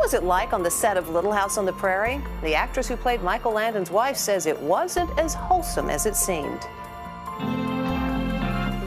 was it like on the set of Little House on the Prairie? The actress who played Michael Landon's wife says it wasn't as wholesome as it seemed.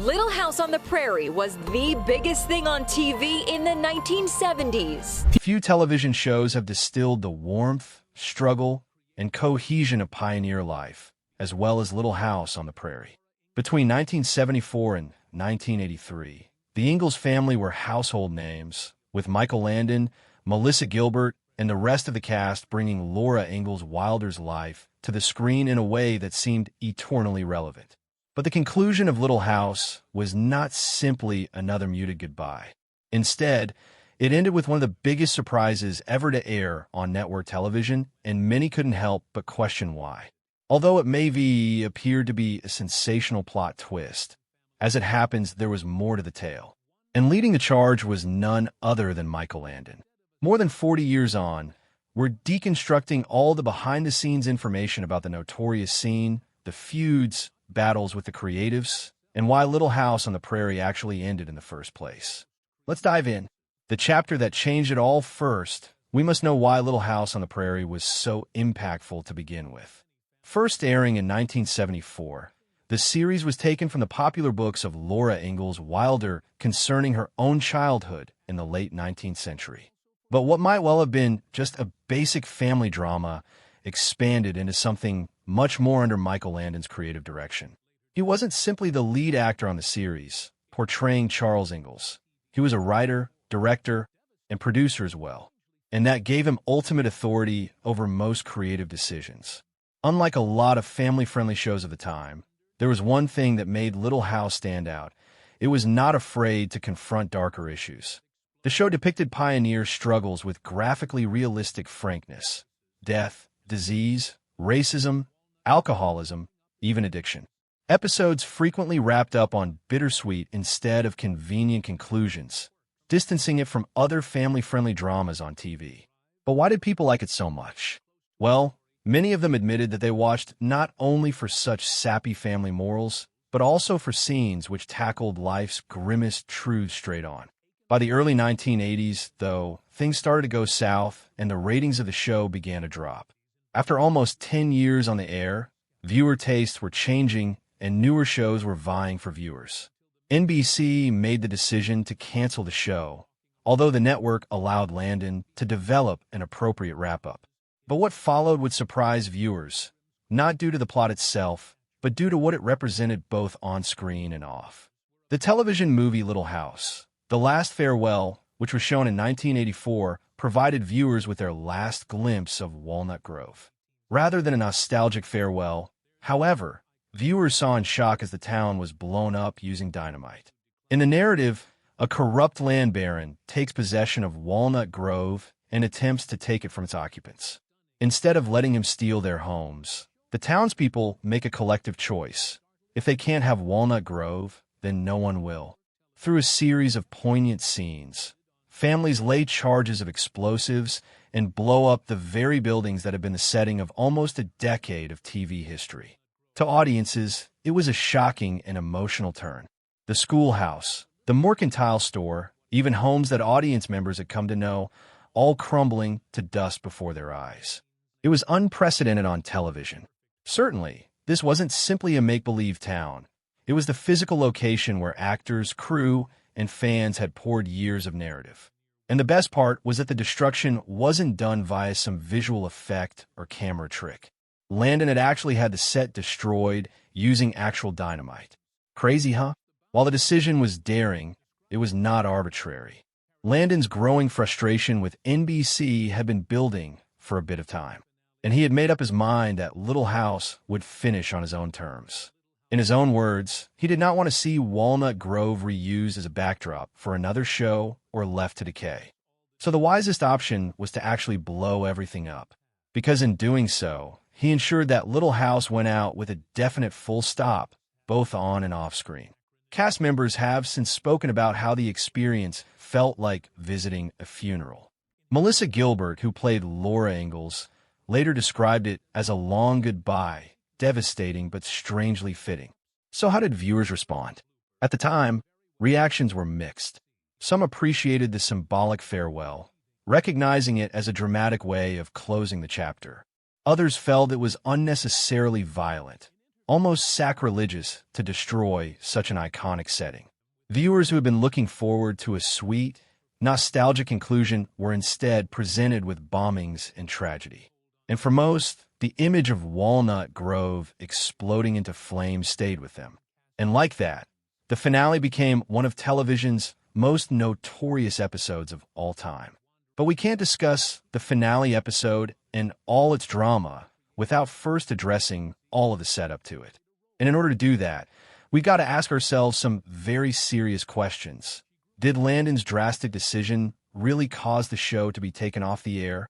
Little House on the Prairie was the biggest thing on TV in the 1970s. Few television shows have distilled the warmth, struggle, and cohesion of pioneer life, as well as Little House on the Prairie. Between 1974 and 1983, the Ingalls family were household names, with Michael Landon, Melissa Gilbert, and the rest of the cast bringing Laura Ingalls Wilder's life to the screen in a way that seemed eternally relevant. But the conclusion of Little House was not simply another muted goodbye. Instead, it ended with one of the biggest surprises ever to air on network television, and many couldn't help but question why. Although it maybe appeared to be a sensational plot twist, as it happens, there was more to the tale. And leading the charge was none other than Michael Landon. More than 40 years on, we're deconstructing all the behind-the-scenes information about the notorious scene, the feuds, battles with the creatives, and why Little House on the Prairie actually ended in the first place. Let's dive in. The chapter that changed it all first, we must know why Little House on the Prairie was so impactful to begin with. First airing in 1974, the series was taken from the popular books of Laura Ingalls Wilder concerning her own childhood in the late 19th century. But what might well have been just a basic family drama expanded into something much more under Michael Landon's creative direction. He wasn't simply the lead actor on the series, portraying Charles Ingalls. He was a writer, director, and producer as well, and that gave him ultimate authority over most creative decisions. Unlike a lot of family-friendly shows of the time, there was one thing that made Little House stand out. It was not afraid to confront darker issues. The show depicted pioneer struggles with graphically realistic frankness: death, disease, racism, alcoholism, even addiction. Episodes frequently wrapped up on bittersweet instead of convenient conclusions, distancing it from other family-friendly dramas on TV. But why did people like it so much? Well, many of them admitted that they watched not only for such sappy family morals, but also for scenes which tackled life's grimmest truths straight on. By the early 1980s, though, things started to go south and the ratings of the show began to drop. After almost 10 years on the air, viewer tastes were changing and newer shows were vying for viewers. NBC made the decision to cancel the show, although the network allowed Landon to develop an appropriate wrap-up. But what followed would surprise viewers, not due to the plot itself, but due to what it represented both on-screen and off. The television movie Little House, The Last Farewell, which was shown in 1984, provided viewers with their last glimpse of Walnut Grove. Rather than a nostalgic farewell, however, viewers saw in shock as the town was blown up using dynamite. In the narrative, a corrupt land baron takes possession of Walnut Grove and attempts to take it from its occupants. Instead of letting him steal their homes, the townspeople make a collective choice. If they can't have Walnut Grove, then no one will. Through a series of poignant scenes, families lay charges of explosives and blow up the very buildings that have been the setting of almost a decade of TV history. To audiences, it was a shocking and emotional turn. The schoolhouse, the mercantile store, even homes that audience members had come to know, all crumbling to dust before their eyes. It was unprecedented on television. Certainly, this wasn't simply a make-believe town. It was the physical location where actors, crew, and fans had poured years of narrative. And the best part was that the destruction wasn't done via some visual effect or camera trick. Landon had actually had the set destroyed using actual dynamite. Crazy, huh? While the decision was daring, it was not arbitrary. Landon's growing frustration with NBC had been building for a bit of time, and he had made up his mind that Little House would finish on his own terms. In his own words, he did not want to see Walnut Grove reused as a backdrop for another show or left to decay. So the wisest option was to actually blow everything up, because in doing so, he ensured that Little House went out with a definite full stop, both on and off screen. Cast members have since spoken about how the experience felt like visiting a funeral. Melissa Gilbert, who played Laura Ingalls, later described it as a long goodbye, devastating but strangely fitting. So how did viewers respond? At the time, reactions were mixed. Some appreciated the symbolic farewell, recognizing it as a dramatic way of closing the chapter. Others felt it was unnecessarily violent, almost sacrilegious to destroy such an iconic setting. Viewers who had been looking forward to a sweet, nostalgic conclusion were instead presented with bombings and tragedy. And for most, the image of Walnut Grove exploding into flames stayed with them. And like that, the finale became one of television's most notorious episodes of all time. But we can't discuss the finale episode and all its drama without first addressing all of the setup to it. And in order to do that, we got to ask ourselves some very serious questions. Did Landon's drastic decision really cause the show to be taken off the air?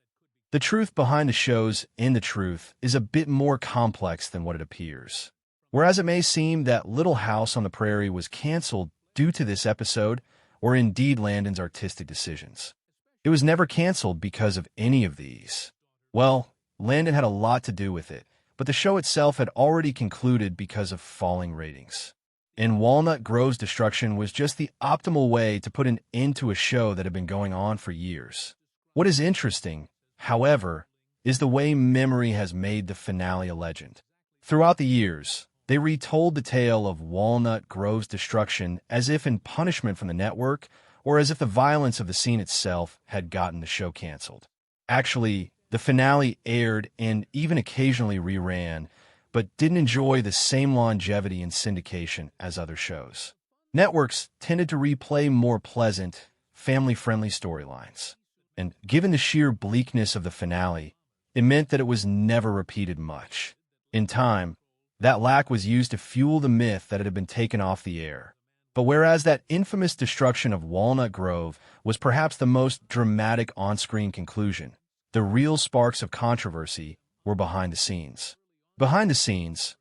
The truth behind the show's In the Truth is a bit more complex than what it appears. Whereas it may seem that Little House on the Prairie was canceled due to this episode, or indeed Landon's artistic decisions, it was never canceled because of any of these. Well, Landon had a lot to do with it, but the show itself had already concluded because of falling ratings. And Walnut Grove's destruction was just the optimal way to put an end to a show that had been going on for years. What is interesting, however, is the way memory has made the finale a legend. Throughout the years, they retold the tale of Walnut Grove's destruction as if in punishment from the network, or as if the violence of the scene itself had gotten the show canceled. Actually, the finale aired and even occasionally reran, but didn't enjoy the same longevity and syndication as other shows. Networks tended to replay more pleasant, family-friendly storylines. And given the sheer bleakness of the finale, it meant that it was never repeated much. In time, that lack was used to fuel the myth that it had been taken off the air. But whereas that infamous destruction of Walnut Grove was perhaps the most dramatic on-screen conclusion, the real sparks of controversy were behind the scenes. Behind the scenes,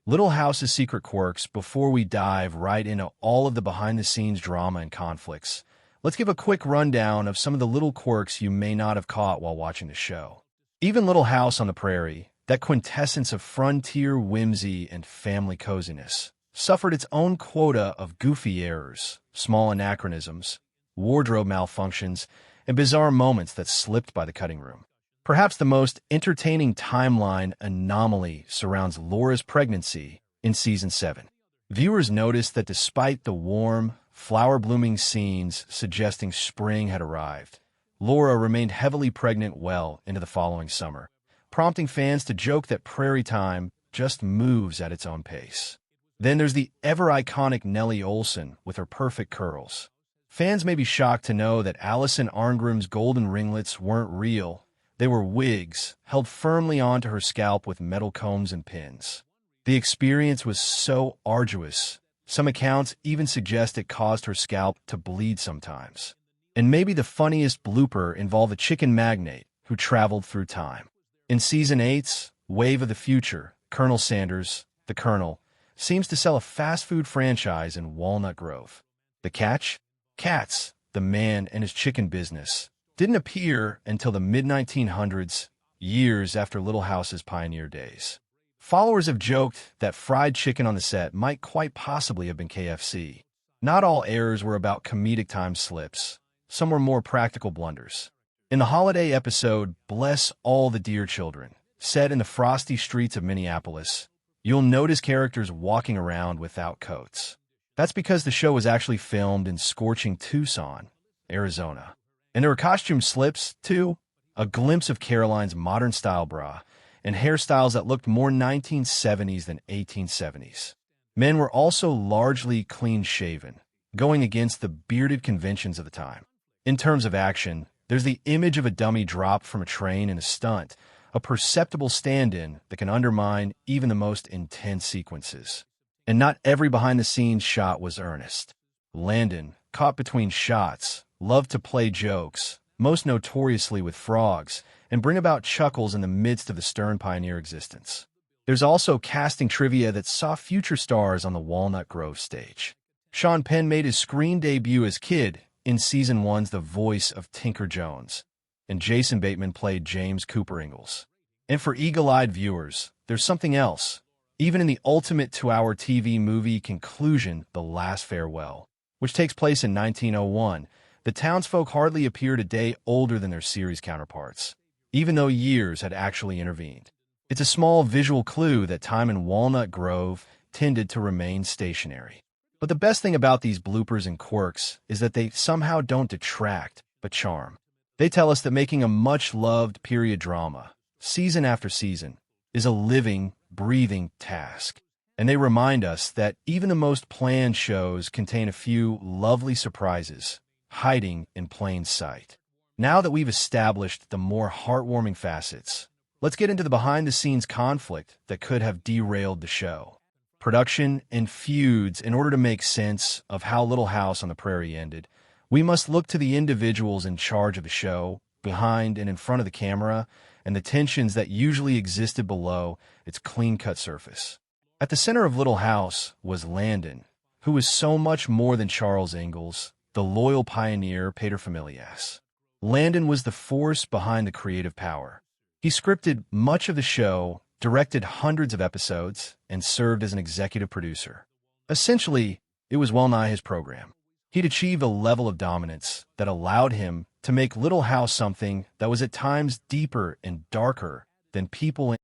Little House's secret quirks. Before we dive right into all of the behind-the-scenes drama and conflicts, let's give a quick rundown of some of the little quirks you may not have caught while watching the show. Even Little House on the Prairie, that quintessence of frontier whimsy and family coziness, suffered its own quota of goofy errors, small anachronisms, wardrobe malfunctions, and bizarre moments that slipped by the cutting room. Perhaps the most entertaining timeline anomaly surrounds Laura's pregnancy in Season 7. Viewers noticed that despite the warm, flower-blooming scenes suggesting spring had arrived, Laura remained heavily pregnant well into the following summer, prompting fans to joke that Prairie Time just moves at its own pace. Then there's the ever-iconic Nellie Oleson with her perfect curls. Fans may be shocked to know that Allison Arngrim's golden ringlets weren't real. They were wigs, held firmly onto her scalp with metal combs and pins. The experience was so arduous, some accounts even suggest it caused her scalp to bleed sometimes. And maybe the funniest blooper involved a chicken magnate who traveled through time. In Season 8's Wave of the Future, Colonel Sanders, the Colonel, seems to sell a fast food franchise in Walnut Grove. The catch? Katz, the man and his chicken business, didn't appear until the mid-1900s, years after Little House's pioneer days. Followers have joked that fried chicken on the set might quite possibly have been KFC. Not all errors were about comedic time slips. Some were more practical blunders. In the holiday episode, Bless All the Dear Children, set in the frosty streets of Minneapolis, you'll notice characters walking around without coats. That's because the show was actually filmed in scorching Tucson, Arizona. And there were costume slips, too. A glimpse of Caroline's modern style bra and hairstyles that looked more 1970s than 1870s. Men were also largely clean-shaven, going against the bearded conventions of the time. In terms of action, there's the image of a dummy dropped from a train in a stunt, a perceptible stand-in that can undermine even the most intense sequences. And not every behind-the-scenes shot was earnest. Landon, caught between shots, loved to play jokes, most notoriously with frogs, and bring about chuckles in the midst of the stern pioneer existence. There's also casting trivia that saw future stars on the Walnut Grove stage. Sean Penn made his screen debut as Kid in Season 1's The Voice of Tinker Jones, and Jason Bateman played James Cooper Ingalls. And for eagle-eyed viewers, there's something else. Even in the ultimate 2-hour TV movie conclusion, The Last Farewell, which takes place in 1901, The townsfolk hardly appeared a day older than their series counterparts, even though years had actually intervened. It's a small visual clue that time in Walnut Grove tended to remain stationary. But the best thing about these bloopers and quirks is that they somehow don't detract, but charm. They tell us that making a much-loved period drama, season after season, is a living, breathing task. And they remind us that even the most planned shows contain a few lovely surprises hiding in plain sight. Now that we've established the more heartwarming facets, let's get into the behind-the-scenes conflict that could have derailed the show. Production and feuds. In order to make sense of how Little House on the Prairie ended, we must look to the individuals in charge of the show, behind and in front of the camera, and the tensions that usually existed below its clean-cut surface. At the center of Little House was Landon, who was so much more than Charles Ingalls, the loyal pioneer paterfamilias. Landon was the force behind the creative power. He scripted much of the show, directed hundreds of episodes, and served as an executive producer. Essentially, it was well-nigh his program. He'd achieved a level of dominance that allowed him to make Little House something that was at times deeper and darker than people